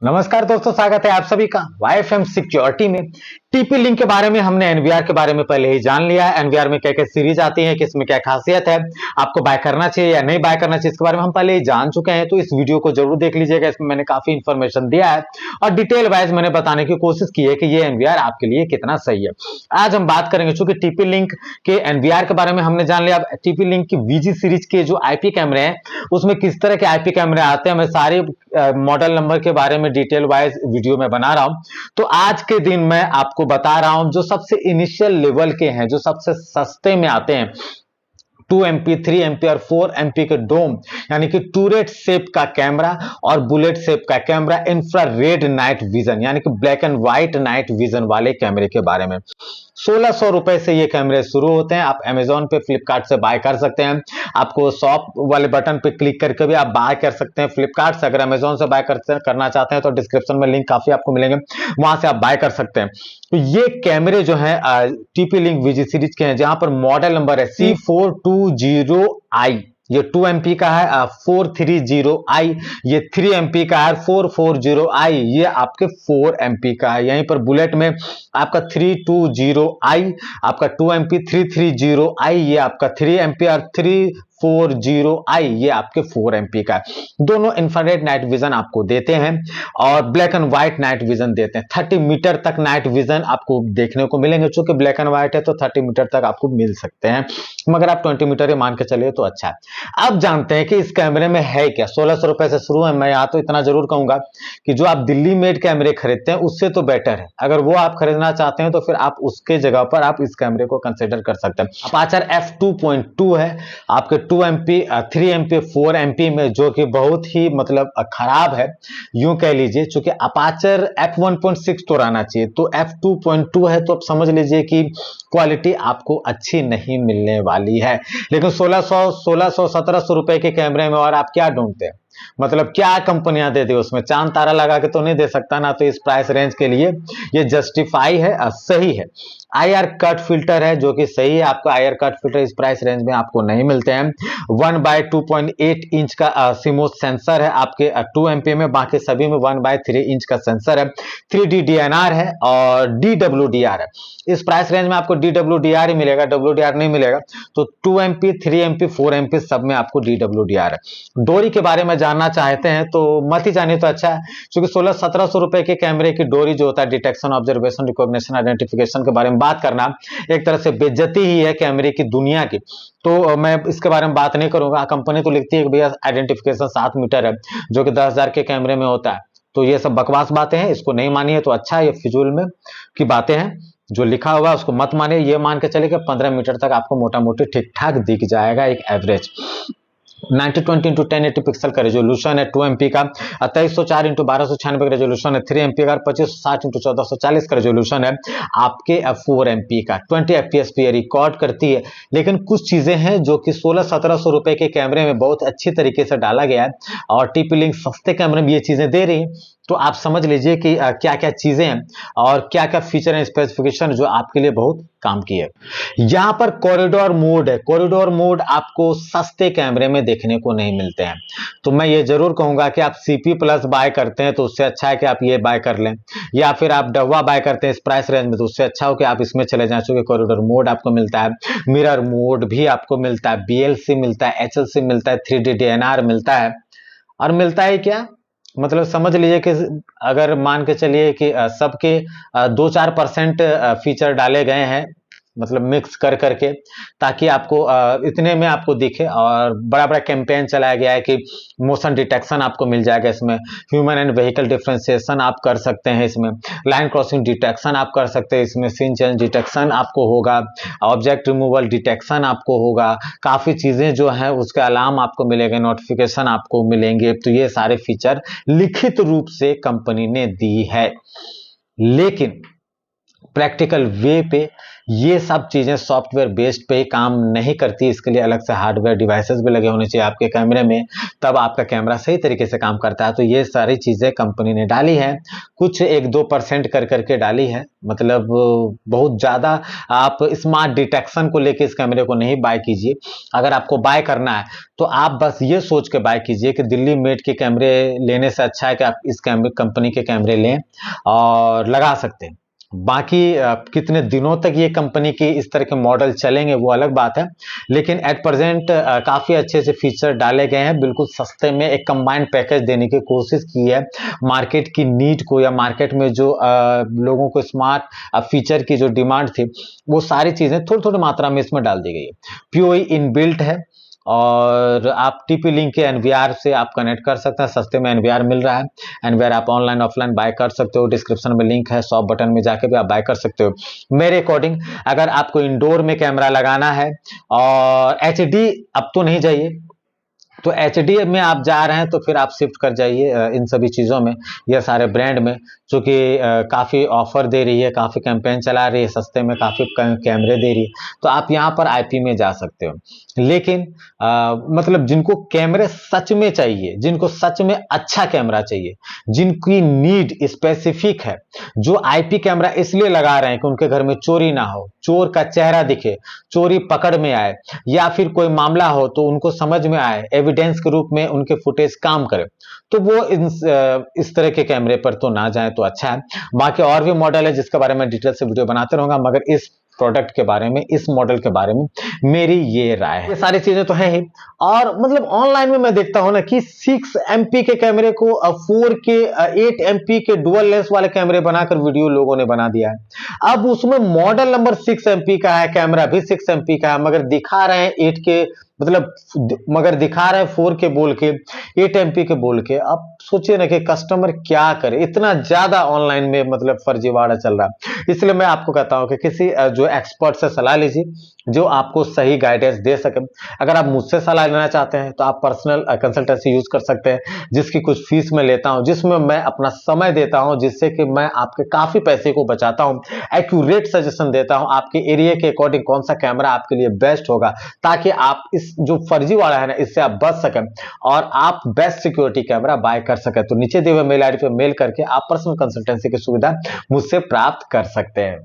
नमस्कार दोस्तों, स्वागत है आप सभी का वाईएफएम सिक्योरिटी में। टीपी लिंक के बारे में हमने एनवीआर के बारे में पहले ही जान लिया है। एनवीआर में क्या क्या सीरीज आती है, किसमें क्या खासियत है, आपको बाय करना चाहिए या नहीं बाय करना चाहिए, इसके बारे में हम पहले ही जान चुके हैं। तो इस वीडियो को जरूर देख लीजिएगा, इसमें मैंने काफी इंफॉर्मेशन दिया है और डिटेल वाइज मैंने बताने की कोशिश की है कि ये एनवीआर आपके लिए कितना सही है। आज हम बात करेंगे, चूंकि टीपी लिंक के एनवीआर के बारे में हमने जान लिया। टीपी लिंक की वीजी सीरीज के जो आईपी कैमरे हैं उसमें किस तरह के आईपी कैमरे आते हैं, मैं सारे मॉडल नंबर के बारे में डिटेल वाइज वीडियो में बना रहा हूं। तो आज के दिन मैं आपको बता रहा हूं जो सबसे इनिशियल लेवल के हैं, जो सबसे सस्ते में आते हैं। 2 MP 3 MP और 4 MP के डोम यानी कि टूरेट शेप का कैमरा और बुलेट शेप का कैमरा, इंफ्रारेड नाइट विजन यानी कि black and white night vision वाले कैमरे के बारे में। 1600 रुपए से ये कैमरे शुरू होते हैं। आप अमेजोन पे, फ्लिपकार्ट से बाय कर सकते हैं। आपको शॉप वाले बटन पे क्लिक करके भी आप बाय कर सकते हैं फ्लिपकार्ट से। अगर अमेजोन से बाय करना चाहते हैं तो डिस्क्रिप्शन में लिंक काफी आपको मिलेंगे, वहां से आप बाय कर सकते हैं। तो ये कैमरे जो है टीपी लिंक वीजी सीरीज के हैं, जहां पर मॉडल नंबर है C420i। ये 2 MP का है। 430i ये 3 MP का है। 440i ये आपके 4 MP का है। यहीं पर बुलेट में आपका 320i, आपका 2 MP 330i ये आपका 3 MP और 340i ये आपके 4 MP का है। दोनों इंफ्रारेड नाइट विजन आपको देते हैं और black and white night vision देते हैं। 30 मीटर तक नाइट विजन आपको देखने को मिलेंगे। चूंकि ब्लैक एंड व्हाइट है तो 30 मीटर तक आपको मिल सकते हैं, मगर आप 20 मीटर ही मान के चलिए तो अच्छा है। अब जानते हैं कि इस कैमरे में है क्या। 1600 रुपए से शुरू है। मैं यहाँ तो इतना जरूर कहूंगा कि जो आप दिल्ली मेड कैमरे खरीदते हैं उससे तो बेटर है। अगर वो आप खरीदना चाहते हैं तो फिर आप उसके जगह पर आप इस कैमरे को कंसिडर कर सकते हैं। अपाचर f2.2 है आपके 2 MP 3 MP 4 MP में, जो कि बहुत ही मतलब खराब है यूं कह लीजिए। चूंकि अपाचर f1.6 तो रहना चाहिए, तो f2.2 है तो आप समझ लीजिए कि क्वालिटी आपको अच्छी नहीं मिलने वाली है। लेकिन 1700 रुपए के कैमरे में और आप क्या ढूंढते हैं, मतलब क्या कंपनियां दे दी उसमें, चांद तारा लगा के तो नहीं दे सकता ना। तो इस प्राइस रेंज के लिए ये जस्टिफाई है, सही है। आईआर कट फिल्टर है जो कि सही है। आपको आईआर कट फिल्टर इस प्राइस रेंज में आपको नहीं मिलते हैं। 1/2.8 इंच का सीमोस सेंसर है आपके 2 MP में, बाकी सभी में 1/3 इंच का सेंसर है। 3D DNR है और DWDR है। इस प्राइस रेंज में आपको DWDR ही मिलेगा, WDR नहीं मिलेगा। तो 2 MP 3 MP 4 MP सब में आपको DWDR है। डोरी के बारे में जानना चाहते हैं तो मत ही जानिए तो अच्छा है। क्योंकि 1600-1700 रुपए के कैमरे की डोरी जो होता है, डिटेक्शन, ऑब्जर्वेशन, रिकॉग्निशन, आइडेंटिफिकेशन के बारे में बात करना एक तरह से बेइज्जती ही है कैमरे की दुनिया की। तो मैं इसके बारे में बात नहीं करूंगा। कंपनी तो लिखती है कि भैया आइडेंटिफिकेशन 7 मीटर है, जो कि 10,000 के कैमरे में होता है। तो ये सब बकवास बातें हैं, इसको नहीं मानिए तो अच्छा है। ये फिजूल में की बातें हैं, जो लिखा हुआ उसको मत मानिए। ये मान के चलिए कि 15 मीटर तक आपको मोटा मोटी ठीक ठाक दिख जाएगा एक एवरेज। 9020x1080 पिक्सल का रेजोल्यूशन है 2 MP का। 2304x1296 का रेजोल्यूशन है 3 MP का। 2560x1440 का रेजोल्यूशन है आपके 4 MP का। 20 FPS पे रिकॉर्ड करती है। लेकिन कुछ चीजें हैं जो कि 1600-1700 रुपए के कैमरे में बहुत अच्छी तरीके से डाला गया है और टीपी लिंक सस्ते कैमरे में ये चीजें दे रही है। तो आप समझ लीजिए कि क्या क्या चीजें हैं और क्या क्या फीचर एंड स्पेसिफिकेशन जो आपके लिए बहुत काम की है। यहां पर कॉरिडोर मोड है। कॉरिडोर मोड आपको सस्ते कैमरे में देखने को नहीं मिलते हैं। तो मैं ये जरूर कहूंगा कि आप CP प्लस बाय करते हैं तो उससे अच्छा है कि आप ये बाय कर लें, या फिर आप डब्बा बाय करते हैं इस प्राइस रेंज में तो उससे अच्छा हो कि आप इसमें चले जाएं। चूंकि कॉरिडोर मोड आपको मिलता है, मिरर मोड भी आपको मिलता है, BLC मिलता है, HLC मिलता है, 3D DNR मिलता है। और मिलता है क्या, मतलब समझ लीजिए कि अगर मान के चलिए कि सबके 2-4% फीचर डाले गए हैं, मतलब मिक्स कर करके, ताकि आपको इतने में आपको दिखे। और बड़ा बड़ा कैंपेन चलाया गया है कि मोशन डिटेक्शन आपको मिल जाएगा इसमें, ह्यूमन एंड व्हीकल डिफरेंशिएशन आप कर सकते हैं इसमें, लाइन क्रॉसिंग डिटेक्शन आप कर सकते हैं इसमें, सीन चेंज डिटेक्शन आपको होगा, ऑब्जेक्ट रिमूवल डिटेक्शन आपको होगा, काफी चीजें जो है उसके अलार्म आपको मिलेंगे, नोटिफिकेशन आपको मिलेंगे। तो ये सारे फीचर लिखित रूप से कंपनी ने दी है। लेकिन प्रैक्टिकल वे पे ये सब चीज़ें सॉफ्टवेयर बेस्ड पे ही काम नहीं करती। इसके लिए अलग से हार्डवेयर डिवाइसेस भी लगे होने चाहिए आपके कैमरे में, तब आपका कैमरा सही तरीके से काम करता है। तो ये सारी चीज़ें कंपनी ने डाली हैं, कुछ 1-2% कर करके डाली है, मतलब बहुत ज़्यादा आप स्मार्ट डिटेक्शन को लेके इस कैमरे को नहीं बाय कीजिए। अगर आपको बाय करना है तो आप बस ये सोच के बाय कीजिए कि दिल्ली मेड के कैमरे लेने से अच्छा है कि आप इस कैमरे कंपनी के कैमरे लें और लगा सकते हैं। बाकी कितने दिनों तक ये कंपनी की इस तरह के मॉडल चलेंगे वो अलग बात है, लेकिन एट प्रेजेंट काफ़ी अच्छे से फीचर डाले गए हैं। बिल्कुल सस्ते में एक कंबाइंड पैकेज देने की कोशिश की है। मार्केट की नीड को या मार्केट में जो लोगों को स्मार्ट फीचर की जो डिमांड थी, वो सारी चीज़ें थोड़ी थोड़ी मात्रा में इसमें डाल दी गई है। पीओई इनबिल्ट है और आप टीपी लिंक के एनवीआर से आप कनेक्ट कर सकते हैं। सस्ते में एनवीआर मिल रहा है। एनवीआर आप ऑनलाइन ऑफलाइन बाय कर सकते हो। डिस्क्रिप्शन में लिंक है, शॉप बटन में जाके भी आप बाय कर सकते हो। मेरे अकॉर्डिंग अगर आपको इंडोर में कैमरा लगाना है और एचडी अब तो नहीं चाहिए, तो एचडी में आप जा रहे हैं तो फिर आप शिफ्ट कर जाइए इन सभी चीज़ों में, ये सारे ब्रांड में, जो कि काफ़ी ऑफर दे रही है, काफ़ी कैंपेन चला रही है, सस्ते में काफ़ी कैमरे दे रही है, तो आप यहाँ पर आईपी में जा सकते हो। लेकिन मतलब जिनको कैमरे सच में चाहिए, जिनको सच में अच्छा कैमरा चाहिए, जिनकी नीड स्पेसिफिक है, जो आईपी कैमरा इसलिए लगा रहे हैं कि उनके घर में चोरी ना हो, चोर का चेहरा दिखे, चोरी पकड़ में आए, या फिर कोई मामला हो तो उनको समझ में आए, एविडेंस के रूप में उनके फुटेज काम करे, तो वो इस तरह के कैमरे पर तो ना जाए तो अच्छा है। बाकी और भी मॉडल है जिसके बारे में डिटेल से वीडियो बनाते रहूंगा, मगर इस प्रोडक्ट के बारे में, इस मॉडल के बारे में मेरी ये राय है। ये सारी चीजें तो हैं ही, और मतलब ऑनलाइन में मैं देखता हूं ना कि 6 MP के कैमरे को 4K 8 MP के डुअल लेंस वाले कैमरे बनाकर वीडियो लोगों ने बना दिया है। अब उसमें मॉडल नंबर 6 MP का है, कैमरा भी 6 MP का है, मगर दिखा रहे हैं 8K, मतलब मगर दिखा रहे हैं 4K बोल के, 8 MP के बोल के। अब सोचिए ना कि कस्टमर क्या करे, इतना ज्यादा ऑनलाइन में मतलब फर्जीवाड़ा चल रहा है। इसलिए मैं आपको कहता हूं कि किसी जो एक्सपर्ट से सलाह लीजिए, जो आपको सही गाइडेंस दे सके। अगर आप मुझसे सलाह लेना चाहते हैं तो आप पर्सनल कंसल्टेंसी यूज कर सकते हैं, जिसकी कुछ फीस मैं लेता हूं, जिसमें मैं अपना समय देता हूं, जिससे कि मैं आपके काफी पैसे को बचाता हूं, एक्यूरेट सजेशन देता हूं आपके एरिया के अकॉर्डिंग कौन सा कैमरा आपके लिए बेस्ट होगा, ताकि आप इस जो फर्जीवाड़ा है ना, इससे आप बच सकें और आप बेस्ट सिक्योरिटी कैमरा बाय कर सकें। तो नीचे दिए हुए मेल आईडी पे मेल करके आप पर्सनल कंसल्टेंसी की सुविधा मुझसे प्राप्त कर सकते हैं।